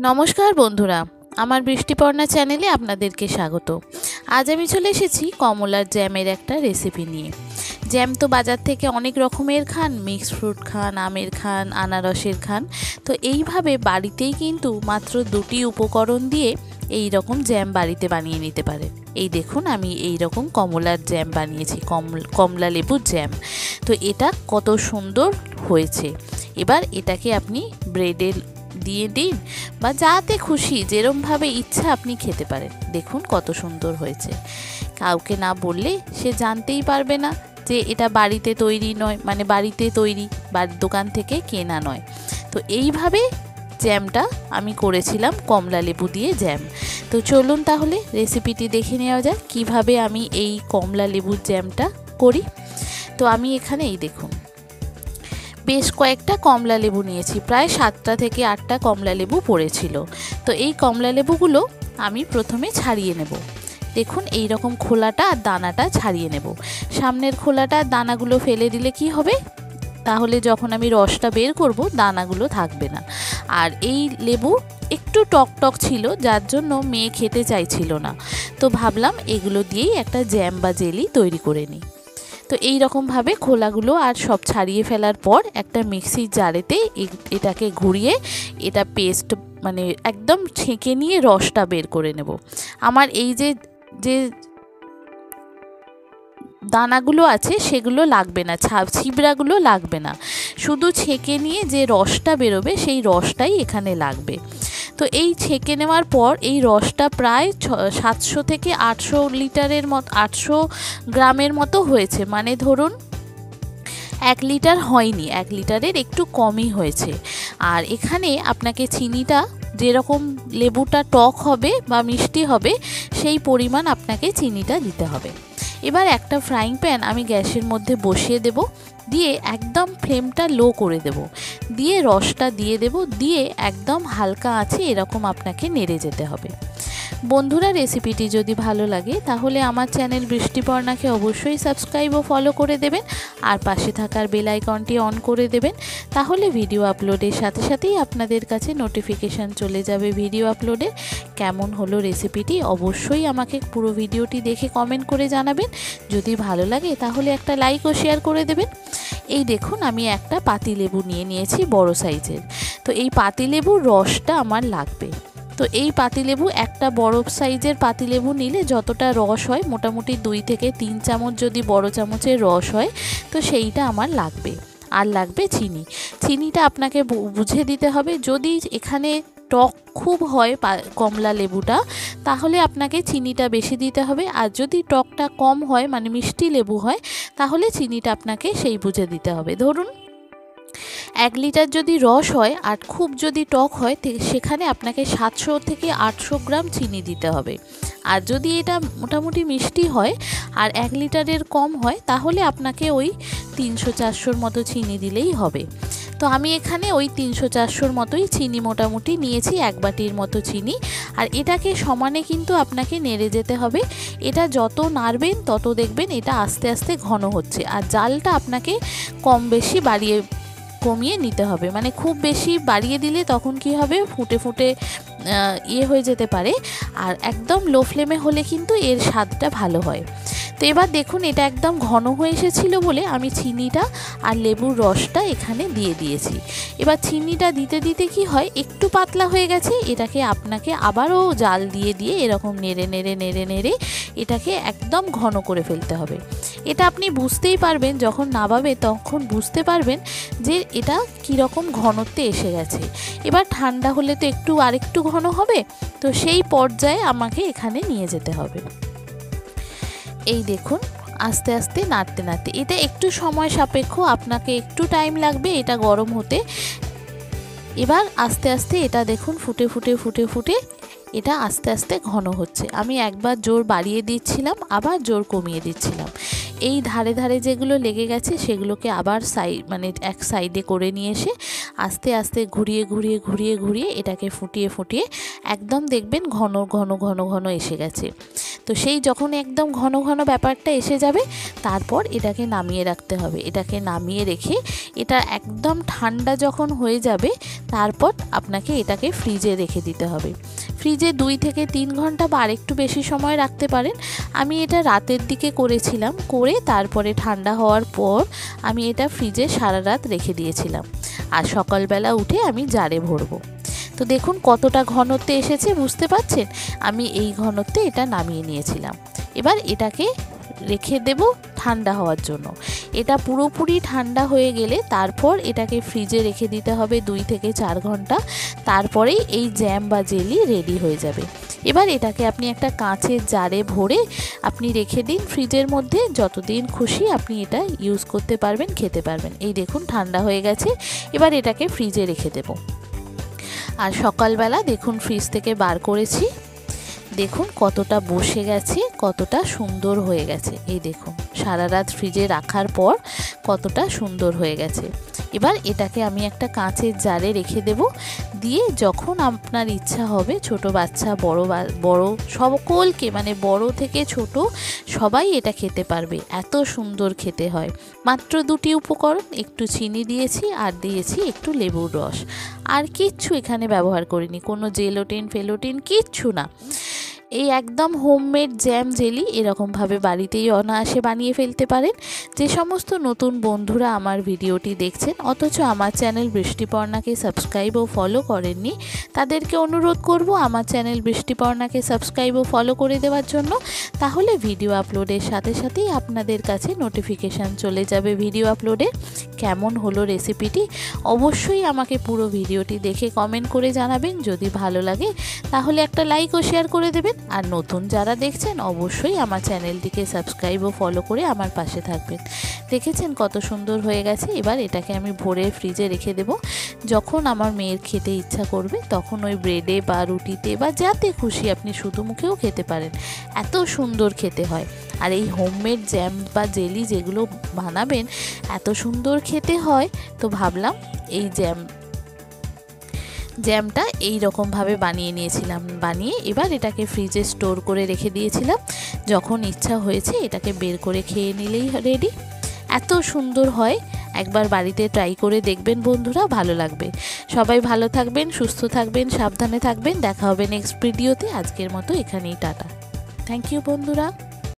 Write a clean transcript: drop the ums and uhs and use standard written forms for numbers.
নমস্কার বন্ধুরা, আমার বৃষ্টিপর্ণা চ্যানেলে আপনাদেরকে স্বাগত। আজ আমি চলে এসেছি কমলার জ্যামের একটা রেসিপি নিয়ে। জ্যাম তো বাজার থেকে অনেক রকমের খান, মিক্সড ফ্রুট খান, আমের খান, আনারসের খান। তো এইভাবে বাড়িতেই কিন্তু মাত্র দুটি উপকরণ দিয়ে এই রকম জ্যাম বাড়িতে বানিয়ে নিতে পারে। এই দেখুন, আমি এই রকম কমলার জ্যাম বানিয়েছি, কমলা লেবুর জ্যাম। তো এটা কত সুন্দর হয়েছে। এবার এটাকে আপনি ব্রেডে দিয়ে দিন বা যাতে খুশি যেরমভাবে ইচ্ছা আপনি খেতে পারেন। দেখুন কত সুন্দর হয়েছে। কাউকে না বললে সে জানতেই পারবে না যে এটা বাড়িতে তৈরি নয়, মানে বাড়িতে তৈরি, বাড়ির দোকান থেকে কেনা নয়। তো এইভাবে জ্যামটা আমি করেছিলাম, কমলা লেবু দিয়ে জ্যাম। তো চলুন তাহলে রেসিপিটি দেখে নেওয়া যাক কিভাবে আমি এই কমলা লেবুর জ্যামটা করি। তো আমি এখানে এই দেখুন বেশ কয়েকটা কমলা লেবু নিয়েছি, প্রায় 7টা থেকে 8টা কমলা লেবু পড়েছিল। তো এই কমলা লেবুগুলো আমি প্রথমে ছাড়িয়ে নেব। দেখুন এই রকম খোলাটা আর দানাটা ছাড়িয়ে নেব। সামনের খোলাটা আর দানাগুলো ফেলে দিলে কি হবে, তাহলে যখন আমি রসটা বের করব দানাগুলো থাকবে না। আর এই লেবু একটু টক টক ছিল, যার জন্য মেয়ে খেতে চাইছিল না। তো ভাবলাম এগুলো দিয়েই একটা জ্যাম বা জেলি তৈরি করে নিই। তো এই রকমভাবে খোলাগুলো আর সব ছাড়িয়ে ফেলার পর একটা মিক্সির জারেতে এটাকে ঘুরিয়ে এটা পেস্ট, মানে একদম ছেঁকে নিয়ে রসটা বের করে নেব। আমার এই যে যে দানাগুলো আছে সেগুলো লাগবে না, ছিবড়াগুলো লাগবে না, শুধু ছেঁকে নিয়ে যে রসটা বেরোবে সেই রসটাই এখানে লাগবে। তো এই ছেঁকে নেওয়ার পর এই রসটা প্রায় 700 থেকে 800 লিটারের মতো, 800 গ্রামের মতো হয়েছে। মানে ধরুন 1 লিটার হয়নি, 1 লিটারের একটু কমই হয়েছে। আর এখানে আপনাকে চিনিটা, যেরকম লেবুটা টক হবে বা মিষ্টি হবে সেই পরিমাণ আপনাকে চিনিটা দিতে হবে। এবার একটা ফ্রাইং প্যান আমি গ্যাসের মধ্যে বসিয়ে দেব, দিয়ে একদম ফ্লেমটা লো করে দেব, দিয়ে রসটা দিয়ে দেব, দিয়ে একদম হালকা আছে এরকম আপনাকে নেড়ে যেতে হবে। বন্ধুরা, রেসিপিটি যদি ভালো লাগে তাহলে আমার চ্যানেল বৃষ্টিপর্ণাকে অবশ্যই সাবস্ক্রাইব ও ফলো করে দেবেন, আর পাশে থাকার বেল আইকনটি অন করে দেবেন। তাহলে ভিডিও আপলোডের সাথে সাথেই আপনাদের কাছে নোটিফিকেশান চলে যাবে ভিডিও আপলোডের। কেমন হলো রেসিপিটি অবশ্যই আমাকে পুরো ভিডিওটি দেখে কমেন্ট করে জানাবেন। যদি ভালো লাগে তাহলে একটা লাইক ও শেয়ার করে দেবেন। এই দেখুন আমি একটা পাতিলেবু নিয়েছি বড় সাইজের। তো এই পাতিলেবুর রসটা আমার লাগবে। তো এই পাতিলেবু, একটা বড় সাইজের পাতিলেবু নিলে যতটা রস হয়, মোটামুটি 2 থেকে 3 চামচ যদি বড় চামচের রস হয়, তো সেইটা আমার লাগবে। আর লাগবে চিনি। চিনিটা আপনাকে বুঝে দিতে হবে। যদি এখানে টক খুব হয় কমলা লেবুটা, তাহলে আপনাকে চিনিটা বেশি দিতে হবে। আর যদি টকটা কম হয়, মানে মিষ্টি লেবু হয়, তাহলে চিনিটা আপনাকে সেই বুঝে দিতে হবে। ধরুন 1 লিটার যদি রস হয় আর খুব যদি টক হয়, সেখানে আপনাকে 700 থেকে 800 গ্রাম চিনি দিতে হবে। আর যদি এটা মোটামুটি মিষ্টি হয় আর 1 লিটারের কম হয়, তাহলে আপনাকে ওই 300-400 মতো চিনি দিলেই হবে। তো আমি এখানে ওই 300-400 মতোই চিনি মোটামুটি নিয়েছি, 1 বাটির মতো চিনি। আর এটাকে সমানে কিন্তু আপনাকে নেড়ে যেতে হবে। এটা যত নাড়বেন তত দেখবেন এটা আস্তে আস্তে ঘন হচ্ছে। আর জালটা আপনাকে কম বেশি কমিয়ে নিতে হবে। মানে খুব বেশি বাড়িয়ে দিলে তখন কি হবে, ফুটে ফুটে হয়ে যেতে পারে। আর একদম লো ফ্লেমে হলে কিন্তু এর স্বাদটা ভালো হয়। তো এবার দেখুন এটা একদম ঘন হয়ে এসেছিলো বলে আমি চিনিটা আর লেবুর রসটা এখানে দিয়ে দিয়েছি। এবার চিনিটা দিতে দিতে কি হয়, একটু পাতলা হয়ে গেছে। এটাকে আপনাকে আবারও জাল দিয়ে এরকম নেড়ে এটাকে একদম ঘন করে ফেলতে হবে। এটা আপনি বুঝতেই পারবেন, যখন নাবাবে তখন বুঝতে পারবেন যে এটা কীরকম ঘনত্বে এসে গেছে। এবার ঠান্ডা হলে তো আরেকটু ঘন হবে। তো সেই পর্যায়ে আমাকে এখানে নিয়ে যেতে হবে। এই দেখুন আস্তে আস্তে নাড়তে এটা একটু সময় সাপেক্ষ, আপনাকে একটু টাইম লাগবে এটা গরম হতে। এবার আস্তে আস্তে এটা দেখুন ফুটে এটা আস্তে আস্তে ঘন হচ্ছে। আমি একবার জোর বাড়িয়ে দিচ্ছিলাম, আবার জোর কমিয়ে দিচ্ছিলাম। এই ধারে যেগুলো লেগে গেছে সেগুলোকে আবার মানে এক সাইডে করে নিয়ে এসে আস্তে আস্তে ঘুরিয়ে ঘুরিয়ে ঘুরিয়ে ঘুরিয়ে এটাকে ফুটিয়ে ফুটিয়ে একদম দেখবেন ঘন ঘন ঘন ঘন এসে গেছে। তো সেই যখন একদম ঘন ঘন ব্যাপারটা এসে যাবে তারপর এটাকে নামিয়ে রাখতে হবে। এটাকে নামিয়ে রেখে এটা একদম ঠান্ডা যখন হয়ে যাবে তারপর আপনাকে এটাকে ফ্রিজে রেখে দিতে হবে। ফ্রিজে 2 থেকে 3 ঘন্টা বা আরেকটু বেশি সময় রাখতে পারেন। আমি এটা রাতের দিকে করেছিলাম, করে তারপরে ঠান্ডা হওয়ার পর আমি এটা ফ্রিজে সারা রাত রেখে দিয়েছিলাম, আর সকালবেলা উঠে আমি জারে ভরবো। তো দেখুন কতটা ঘনত্বে এসেছে, বুঝতে পারছেন? আমি এই ঘনত্বে এটা নামিয়ে নিয়েছিলাম। এবার এটাকে রেখে দেব ঠান্ডা হওয়ার জন্য। এটা পুরোপুরি ঠান্ডা হয়ে গেলে তারপর এটাকে ফ্রিজে রেখে দিতে হবে 2 থেকে 4 ঘন্টা। তারপরেই এই জ্যাম বা জেলি রেডি হয়ে যাবে। এবার এটাকে আপনি একটা কাঁচের জারে ভরে আপনি রেখে দিন ফ্রিজের মধ্যে, যতদিন খুশি আপনি এটা ইউজ করতে পারবেন, খেতে পারবেন। এই দেখুন ঠান্ডা হয়ে গেছে, এবার এটাকে ফ্রিজে রেখে দেব। আর সকালবেলা দেখুন ফ্রিজ থেকে বার করেছি, দেখুন কতটা বসে গেছে, কতটা সুন্দর হয়ে গেছে। এই দেখুন সারা রাত ফ্রিজে রাখার পর কতটা সুন্দর হয়ে গেছে। এবার এটাকে আমি একটা কাঁচের জারে রেখে দেব, দিয়ে যখন আপনার ইচ্ছা হবে, ছোট বাচ্চা বড় সকলকে, মানে বড় থেকে ছোট সবাই এটা খেতে পারবে, এত সুন্দর খেতে হয়। মাত্র 2টি উপকরণ, একটু চিনি দিয়েছি আর দিয়েছি একটু লেবুর রস, আর কিচ্ছু এখানে ব্যবহার করিনি, কোনো জেলোটিন ফেলোটিন কিচ্ছু না। এই একদম হোমমেড জ্যাম জেলি এরকমভাবে বাড়িতেই অনায়াসে বানিয়ে ফেলতে পারেন। যে সমস্ত নতুন বন্ধুরা আমার ভিডিওটি দেখছেন অথচ আমার চ্যানেল বৃষ্টিপর্ণাকে সাবস্ক্রাইব ও ফলো করেননি, তাদেরকে অনুরোধ করব আমার চ্যানেল বৃষ্টিপর্ণাকে সাবস্ক্রাইব ও ফলো করে দেওয়ার জন্য। তাহলে ভিডিও আপলোডের সাথে সাথেই আপনাদের কাছে নোটিফিকেশান চলে যাবে ভিডিও আপলোডে। কেমন হলো রেসিপিটি অবশ্যই আমাকে পুরো ভিডিওটি দেখে কমেন্ট করে জানাবেন। যদি ভালো লাগে তাহলে একটা লাইক ও শেয়ার করে দেবেন। আর নতুন যারা দেখছেন অবশ্যই আমার চ্যানেলটিকে সাবস্ক্রাইব ও ফলো করে আমার পাশে থাকবেন। দেখেছেন কত সুন্দর হয়ে গেছে। এবার এটাকে আমি ভরে ফ্রিজে রেখে দেব। যখন আমার মেয়ের খেতে ইচ্ছা করবে তখন ওই ব্রেডে বা রুটিতে বা যাতে খুশি আপনি শুধু মুখেও খেতে পারেন, এত সুন্দর খেতে হয়। আর এই হোমমেড জ্যাম বা জেলি যেগুলো বানাবেন এত সুন্দর খেতে হয়, তো ভাবলাম এই জ্যামটা এই রকমভাবে বানিয়ে নিয়েছিলাম। বানিয়ে এবার এটাকে ফ্রিজে স্টোর করে রেখে দিয়েছিলাম। যখন ইচ্ছা হয়েছে এটাকে বের করে খেয়ে নিলেই রেডি। এত সুন্দর হয়, একবার বাড়িতে ট্রাই করে দেখবেন বন্ধুরা, ভালো লাগবে। সবাই ভালো থাকবেন, সুস্থ থাকবেন, সাবধানে থাকবেন। দেখা হবে নেক্সট ভিডিওতে। আজকের মতো এখানেই টাটা। থ্যাংক ইউ বন্ধুরা।